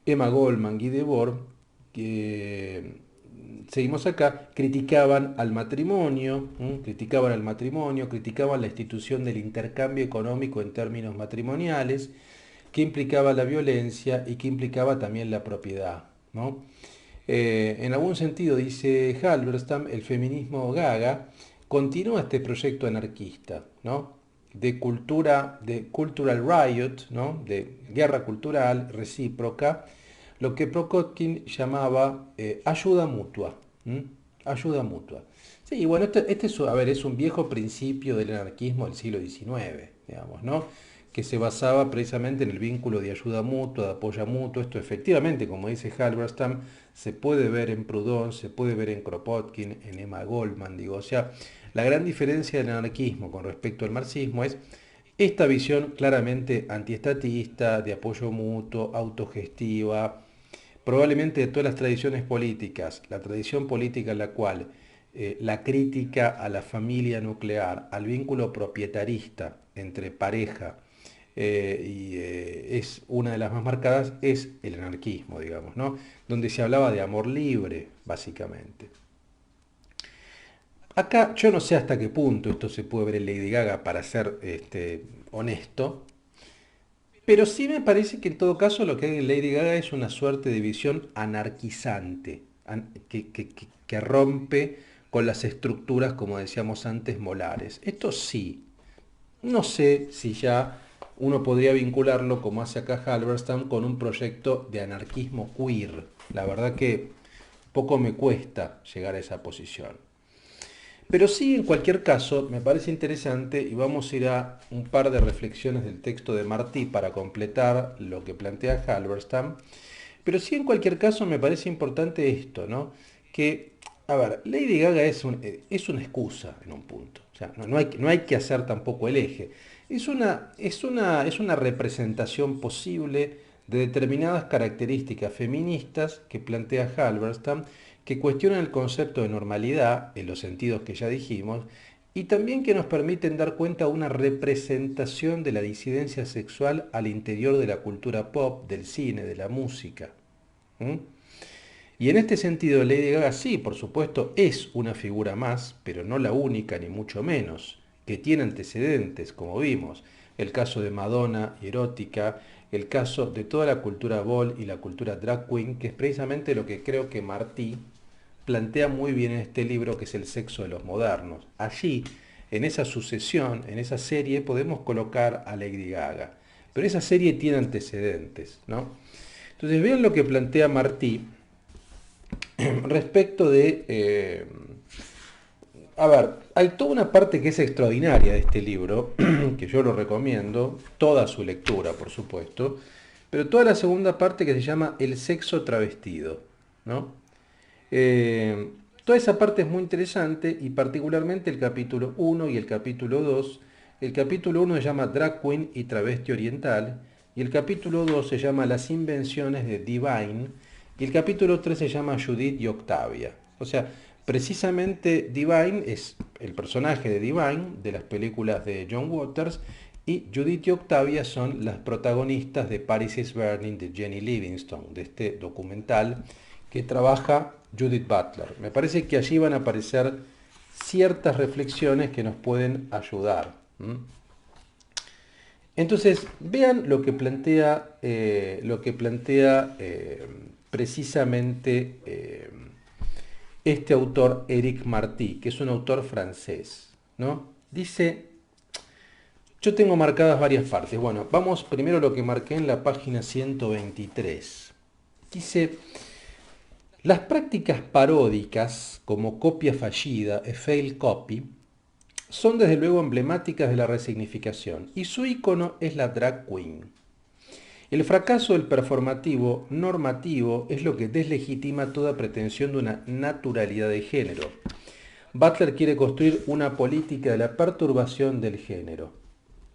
Emma Goldman, Guy Debord, que seguimos acá, criticaban al matrimonio, criticaban la institución del intercambio económico en términos matrimoniales, que implicaba la violencia y que implicaba también la propiedad, ¿no? En algún sentido, dice Halberstam, el feminismo gaga continúa este proyecto anarquista, ¿no? De cultura, de cultural riot, ¿no? De guerra cultural recíproca, lo que Prokotkin llamaba ayuda mutua. ¿M? Ayuda mutua. Sí, bueno, este es, a ver, es un viejo principio del anarquismo del siglo XIX, digamos, ¿no? Que se basaba precisamente en el vínculo de ayuda mutua, de apoyo mutuo. Esto efectivamente, como dice Halberstam, se puede ver en Proudhon, se puede ver en Kropotkin, en Emma Goldman, digo. O sea, la gran diferencia del anarquismo con respecto al marxismo es esta visión claramente antiestatista, de apoyo mutuo, autogestiva, probablemente de todas las tradiciones políticas, la tradición política en la cual la crítica a la familia nuclear, al vínculo propietarista entre pareja, es una de las más marcadas, es el anarquismo, digamos, ¿no? Donde se hablaba de amor libre, básicamente. Acá yo no sé hasta qué punto esto se puede ver en Lady Gaga, para ser honesto, pero sí me parece que en todo caso lo que hay en Lady Gaga es una suerte de visión anarquizante, que rompe con las estructuras, como decíamos antes, molares. Esto sí, no sé si ya uno podría vincularlo, como hace acá Halberstam, con un proyecto de anarquismo queer. La verdad que poco me cuesta llegar a esa posición. Pero sí, en cualquier caso, me parece interesante y vamos a ir a un par de reflexiones del texto de Martí para completar lo que plantea Halberstam. Pero sí, en cualquier caso, me parece importante esto, ¿no? Que, a ver, Lady Gaga es una excusa en un punto. O sea, no hay que hacer tampoco el eje. Es una representación posible de determinadas características feministas que plantea Halberstam, que cuestionan el concepto de normalidad, en los sentidos que ya dijimos, y también que nos permiten dar cuenta de una representación de la disidencia sexual al interior de la cultura pop, del cine, de la música. ¿Mm? Y en este sentido, Lady Gaga sí, por supuesto, es una figura más, pero no la única ni mucho menos, que tiene antecedentes, como vimos, el caso de Madonna y erótica, el caso de toda la cultura ball y la cultura drag queen, que es precisamente lo que creo que Martí plantea muy bien en este libro, que es El sexo de los modernos. Allí, en esa sucesión, en esa serie, podemos colocar a Lady Gaga, pero esa serie tiene antecedentes, ¿no? Entonces vean lo que plantea Martí respecto de A ver, hay toda una parte que es extraordinaria de este libro, que yo lo recomiendo, toda su lectura, por supuesto, pero toda la segunda parte que se llama El sexo travestido, ¿no? Toda esa parte es muy interesante y particularmente el capítulo 1 y el capítulo 2. El capítulo 1 se llama Drag Queen y Travesti Oriental y el capítulo 2 se llama Las invenciones de Divine y el capítulo 3 se llama Judith y Octavia. O sea, precisamente Divine es el personaje de Divine de las películas de John Waters y Judith y Octavia son las protagonistas de Paris is Burning de Jenny Livingston, de este documental que trabaja Judith Butler. Me parece que allí van a aparecer ciertas reflexiones que nos pueden ayudar. Entonces, vean lo que plantea precisamente este autor Éric Marty, que es un autor francés, ¿no? Dice, yo tengo marcadas varias partes. Bueno, vamos primero a lo que marqué en la página 123. Dice, las prácticas paródicas, como copia fallida, a fail copy, son desde luego emblemáticas de la resignificación, y su icono es la drag queen. El fracaso del performativo normativo es lo que deslegitima toda pretensión de una naturalidad de género. Butler quiere construir una política de la perturbación del género.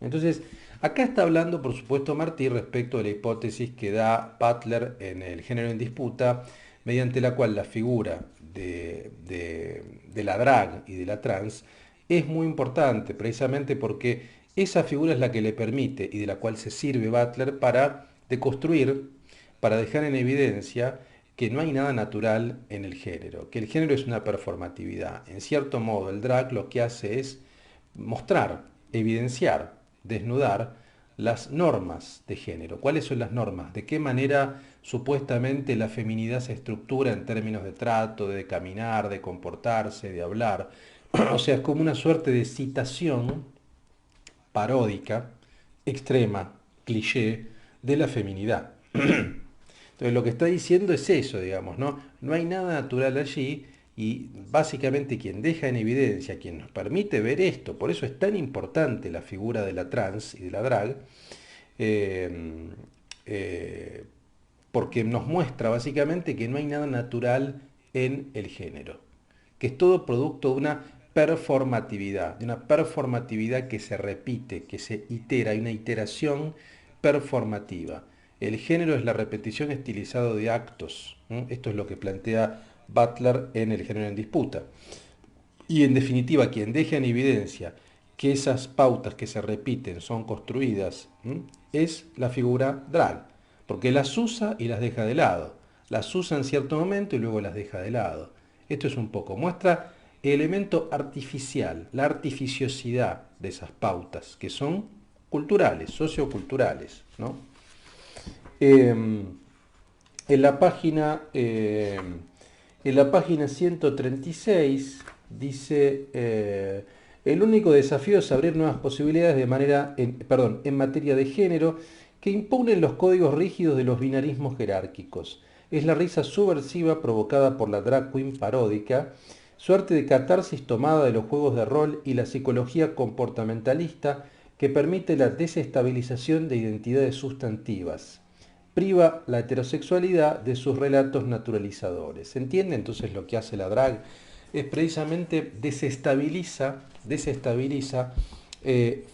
Entonces, acá está hablando, por supuesto, Martí respecto de la hipótesis que da Butler en El género en disputa, mediante la cual la figura de la drag y de la trans es muy importante, precisamente porque esa figura es la que le permite y de la cual se sirve Butler para deconstruir, para dejar en evidencia que no hay nada natural en el género, que el género es una performatividad. En cierto modo, el drag lo que hace es mostrar, evidenciar, desnudar las normas de género. ¿Cuáles son las normas? ¿De qué manera supuestamente la feminidad se estructura en términos de trato, de caminar, de comportarse, de hablar? O sea, es como una suerte de citación paródica, extrema, cliché, de la feminidad. Entonces lo que está diciendo es eso, digamos, ¿no? No hay nada natural allí y básicamente quien deja en evidencia, quien nos permite ver esto, por eso es tan importante la figura de la trans y de la drag, eh, eh, porque nos muestra básicamente que no hay nada natural en el género, que es todo producto de una performatividad que se repite, que se itera, hay una iteración performativa. El género es la repetición estilizada de actos. Esto es lo que plantea Butler en El género en disputa. Y en definitiva, quien deja en evidencia que esas pautas que se repiten son construidas, es la figura drag, porque las usa y las deja de lado. Las usa en cierto momento y luego las deja de lado. Esto es un poco, muestra el elemento artificial, la artificiosidad de esas pautas, que son culturales, socioculturales, ¿no? En la página, en la página 136 dice, el único desafío es abrir nuevas posibilidades en materia de género que impugnen los códigos rígidos de los binarismos jerárquicos. Es la risa subversiva provocada por la drag queen paródica, suerte de catarsis tomada de los juegos de rol y la psicología comportamentalista que permite la desestabilización de identidades sustantivas. Priva la heterosexualidad de sus relatos naturalizadores. ¿Se entiende? Entonces lo que hace la drag es precisamente desestabiliza,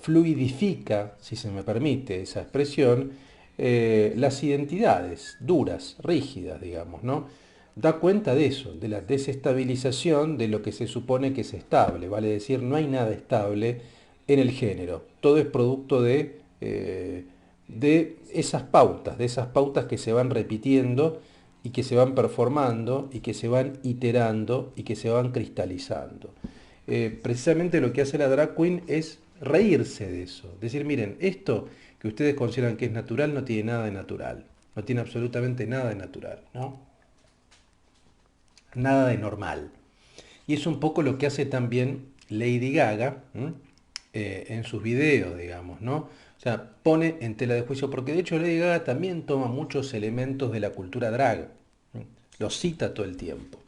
fluidifica, si se me permite esa expresión, las identidades duras, rígidas, digamos, ¿no? Da cuenta de eso, de la desestabilización de lo que se supone que es estable, vale decir, no hay nada estable en el género, todo es producto de de esas pautas que se van repitiendo y que se van performando y que se van iterando y que se van cristalizando. Precisamente lo que hace la drag queen es reírse de eso, decir, miren, esto que ustedes consideran que es natural no tiene nada de natural, no tiene absolutamente nada de natural, ¿no? Nada de normal. Y es un poco lo que hace también Lady Gaga en sus videos, digamos, ¿no? O sea, pone en tela de juicio, porque de hecho Lady Gaga también toma muchos elementos de la cultura drag, los cita todo el tiempo.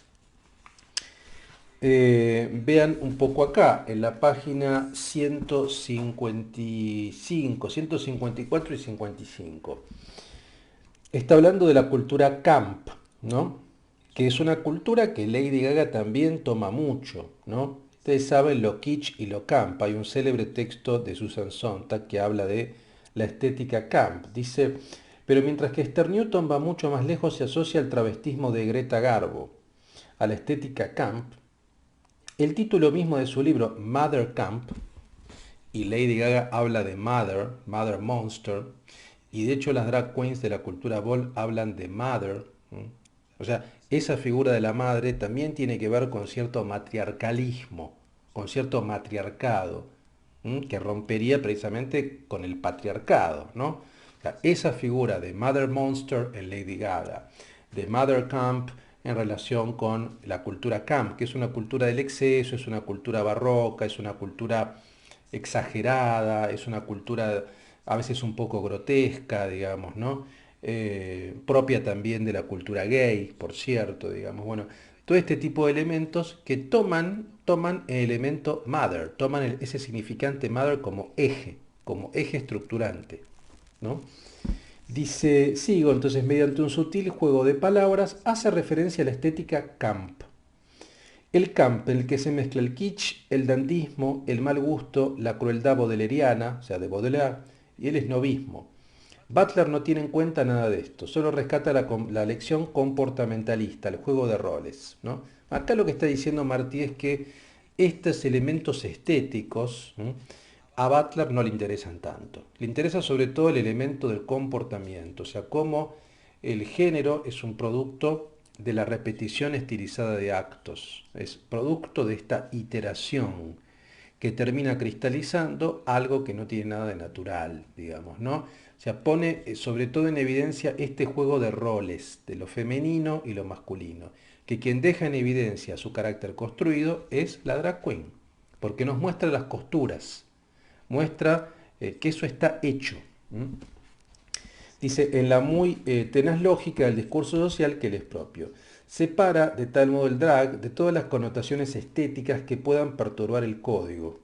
Vean un poco acá, en la página 155, 154 y 55. Está hablando de la cultura camp, ¿no? Que es una cultura que Lady Gaga también toma mucho, ¿no? Ustedes saben lo kitsch y lo camp. Hay un célebre texto de Susan Sontag que habla de la estética camp. Dice, pero mientras que Esther Newton va mucho más lejos, se asocia al travestismo de Greta Garbo a la estética camp. El título mismo de su libro, Mother Camp, y Lady Gaga habla de Mother, Mother Monster, y de hecho las drag queens de la cultura ball hablan de Mother. O sea, esa figura de la madre también tiene que ver con cierto matriarcalismo, con cierto matriarcado, que rompería precisamente con el patriarcado, ¿no? O sea, esa figura de Mother Monster en Lady Gaga, de Mother Camp en relación con la cultura camp, que es una cultura del exceso, es una cultura barroca, es una cultura exagerada, es una cultura a veces un poco grotesca, digamos, ¿no? Propia también de la cultura gay, por cierto, digamos, bueno, todo este tipo de elementos que toman el elemento mother, toman ese significante mother como eje estructurante, ¿no? Dice, sigo, entonces mediante un sutil juego de palabras hace referencia a la estética camp. El camp en el que se mezcla el kitsch, el dandismo, el mal gusto, la crueldad baudelairiana, o sea, de Baudelaire, y el esnobismo. Butler no tiene en cuenta nada de esto, solo rescata la lección comportamentalista, el juego de roles, ¿no? Acá lo que está diciendo Martí es que estos elementos estéticos a Butler no le interesan tanto. Le interesa sobre todo el elemento del comportamiento, o sea, cómo el género es un producto de la repetición estilizada de actos, es producto de esta iteración que termina cristalizando algo que no tiene nada de natural, digamos, ¿no? O sea, pone sobre todo en evidencia este juego de roles, de lo femenino y lo masculino, que quien deja en evidencia su carácter construido es la drag queen, porque nos muestra las costuras, muestra que eso está hecho. Dice, en la muy tenaz lógica del discurso social que le es propio. Separa de tal modo el drag de todas las connotaciones estéticas que puedan perturbar el código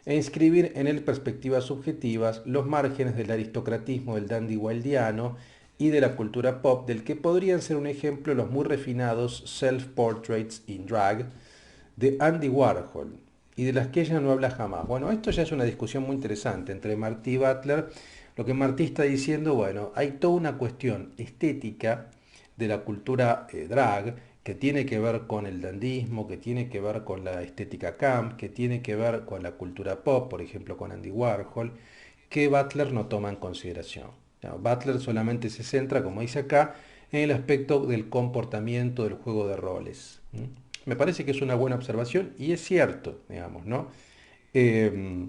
e inscribir en él perspectivas subjetivas los márgenes del aristocratismo del dandy wildiano y de la cultura pop del que podrían ser un ejemplo los muy refinados self-portraits in drag de Andy Warhol y de las que ella no habla jamás. Bueno, esto ya es una discusión muy interesante entre Martí y Butler. Lo que Martí está diciendo, bueno, hay toda una cuestión estética de la cultura drag que tiene que ver con el dandismo, que tiene que ver con la estética camp, que tiene que ver con la cultura pop, por ejemplo con Andy Warhol, que Butler no toma en consideración. No, Butler solamente se centra, como dice acá, en el aspecto del comportamiento del juego de roles. Me parece que es una buena observación y es cierto, digamos, ¿no? Eh,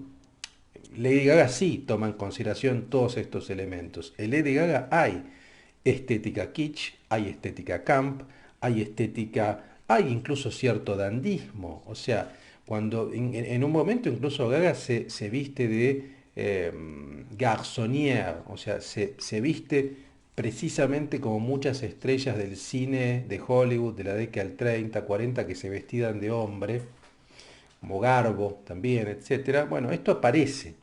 Lady Gaga sí toma en consideración todos estos elementos. En Lady Gaga hay estética kitsch, hay estética camp, hay estética, hay incluso cierto dandismo. O sea, cuando en un momento incluso Gaga se viste de garçonnière, o sea, se viste precisamente como muchas estrellas del cine de Hollywood de la década del 30, 40 que se vestían de hombre, como Garbo también, etcétera. Bueno, esto aparece.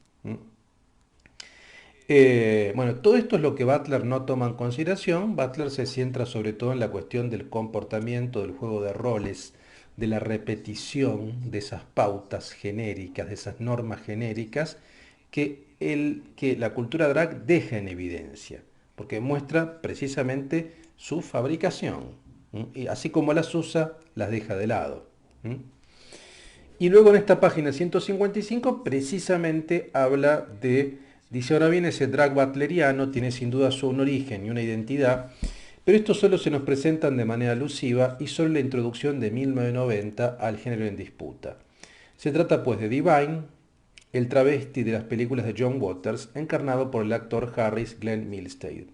Bueno, todo esto es lo que Butler no toma en consideración. Butler se centra sobre todo en la cuestión del comportamiento, del juego de roles, de la repetición de esas pautas genéricas, de esas normas genéricas que la cultura drag deja en evidencia, porque muestra precisamente su fabricación. Y así como las usa, las deja de lado. Y luego en esta página 155 precisamente habla de, dice ahora bien, ese drag butleriano tiene sin duda un origen y una identidad, pero estos solo se nos presentan de manera alusiva y solo la introducción de 1990 al género en disputa. Se trata pues de Divine, el travesti de las películas de John Waters, encarnado por el actor Harris Glenn Milstead.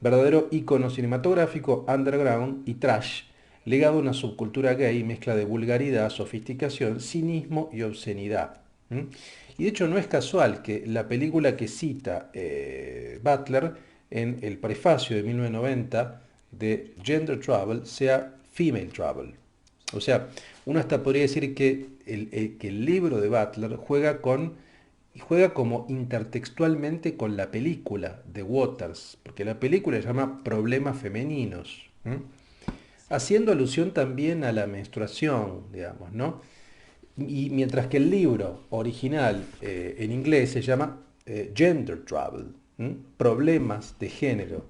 Verdadero ícono cinematográfico, underground y trash, legado a una subcultura gay, mezcla de vulgaridad, sofisticación, cinismo y obscenidad. Y de hecho no es casual que la película que cita Butler en el prefacio de 1990 de Gender Trouble sea Female Trouble. O sea, Uno hasta podría decir que el libro de Butler juega como intertextualmente con la película de Waters, porque la película se llama Problemas Femeninos, ¿m? Haciendo alusión también a la menstruación, digamos, ¿no? Y mientras que el libro original en inglés se llama Gender Trouble, ¿m? Problemas de género,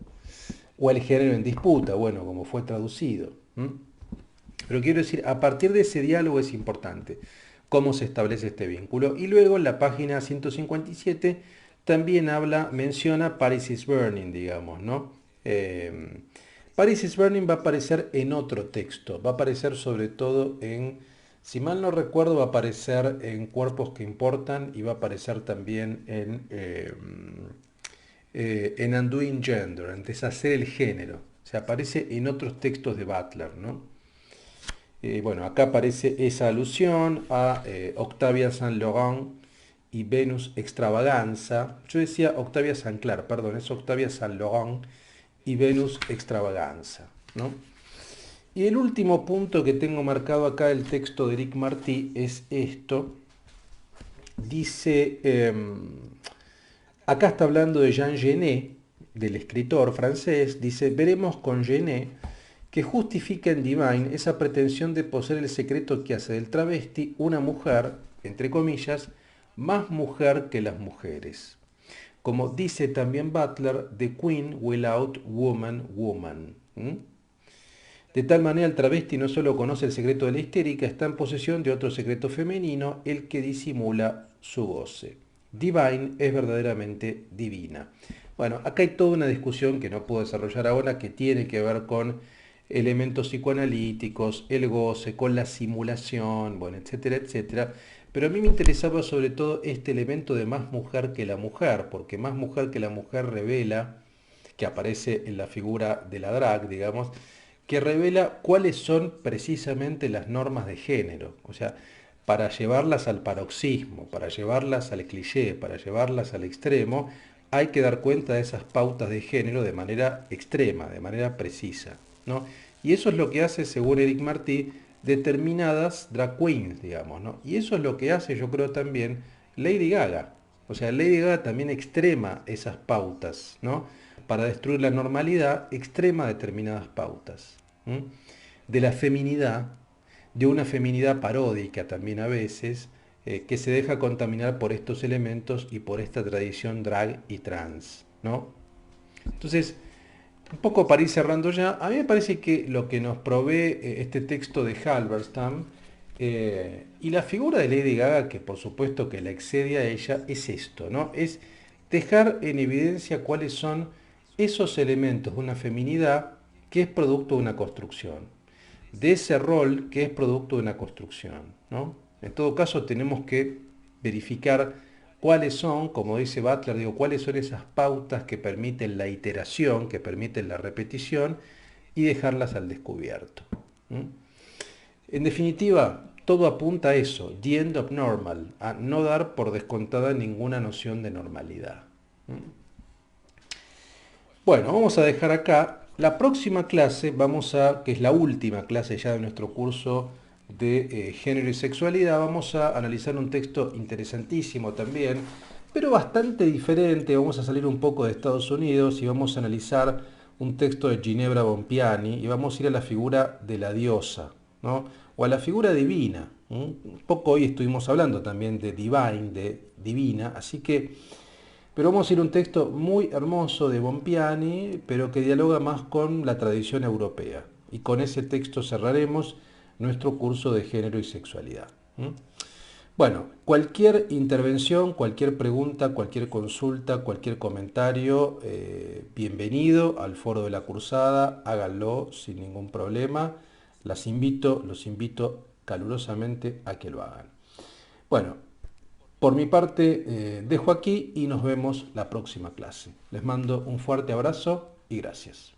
o el género en disputa, bueno, como fue traducido. ¿M? Pero quiero decir, a partir de ese diálogo es importante cómo se establece este vínculo. Y luego en la página 157 también menciona Paris is Burning, digamos, ¿no? Paris is Burning va a aparecer en otro texto, va a aparecer sobre todo si mal no recuerdo, va a aparecer en Cuerpos que Importan y va a aparecer también en Undoing Gender, en Deshacer el Género. O sea, aparece en otros textos de Butler, ¿no? Bueno, acá aparece esa alusión a Octavia Saint Laurent y Venus Extravaganza. Yo decía Octavia Saint-Clair, perdón, es Octavia Saint Laurent y Venus Extravaganza, ¿no? Y el último punto que tengo marcado acá del texto de Eric Marty es esto. Dice, acá está hablando de Jean Genet, del escritor francés, dice, veremos con Genet que justifica en Divine esa pretensión de poseer el secreto que hace del travesti una mujer, entre comillas, más mujer que las mujeres. Como dice también Butler, The Queen without woman, woman. De tal manera el travesti no solo conoce el secreto de la histérica, está en posesión de otro secreto femenino, el que disimula su goce. Divine es verdaderamente divina. Bueno, acá hay toda una discusión que no puedo desarrollar ahora, que tiene que ver con elementos psicoanalíticos, el goce, con la simulación, bueno, etcétera, etcétera. Pero a mí me interesaba sobre todo este elemento de más mujer que la mujer, porque más mujer que la mujer revela, que aparece en la figura de la drag, digamos, que revela cuáles son precisamente las normas de género. O sea, para llevarlas al paroxismo, para llevarlas al cliché, para llevarlas al extremo, hay que dar cuenta de esas pautas de género de manera extrema, de manera precisa, ¿no? Y eso es lo que hace, según Eric Marty, determinadas drag queens, digamos, ¿no? Y eso es lo que hace, yo creo, también Lady Gaga. O sea, Lady Gaga también extrema esas pautas, ¿no? Para destruir la normalidad, extrema determinadas pautas. ¿M? De la feminidad, de una feminidad paródica también a veces, que se deja contaminar por estos elementos y por esta tradición drag y trans, ¿no? Entonces, un poco para ir cerrando ya, a mí me parece que lo que nos provee este texto de Halberstam y la figura de Lady Gaga, que por supuesto que la excede a ella, es esto, ¿no? Es dejar en evidencia cuáles son esos elementos de una feminidad que es producto de una construcción, de ese rol que es producto de una construcción, ¿no? En todo caso tenemos que verificar cuáles son, como dice Butler, digo, cuáles son esas pautas que permiten la iteración, que permiten la repetición y dejarlas al descubierto. ¿Mm? En definitiva, todo apunta a eso, the end of normal, a no dar por descontada ninguna noción de normalidad. ¿Mm? Bueno, vamos a dejar acá. La próxima clase que es la última clase ya de nuestro curso de género y sexualidad, vamos a analizar un texto interesantísimo también, pero bastante diferente. Vamos a salir un poco de Estados Unidos y vamos a analizar un texto de Ginebra Bompiani y vamos a ir a la figura de la diosa, ¿no? O a la figura divina. Un poco hoy estuvimos hablando también de divine, de divina, así que pero vamos a ir a un texto muy hermoso de Bompiani, pero que dialoga más con la tradición europea. Y con ese texto cerraremos nuestro curso de género y sexualidad. ¿Mm? Bueno, cualquier intervención, cualquier pregunta, cualquier consulta, cualquier comentario, bienvenido al foro de la cursada, háganlo sin ningún problema. Los invito calurosamente a que lo hagan. Bueno, por mi parte, dejo aquí y nos vemos la próxima clase. Les mando un fuerte abrazo y gracias.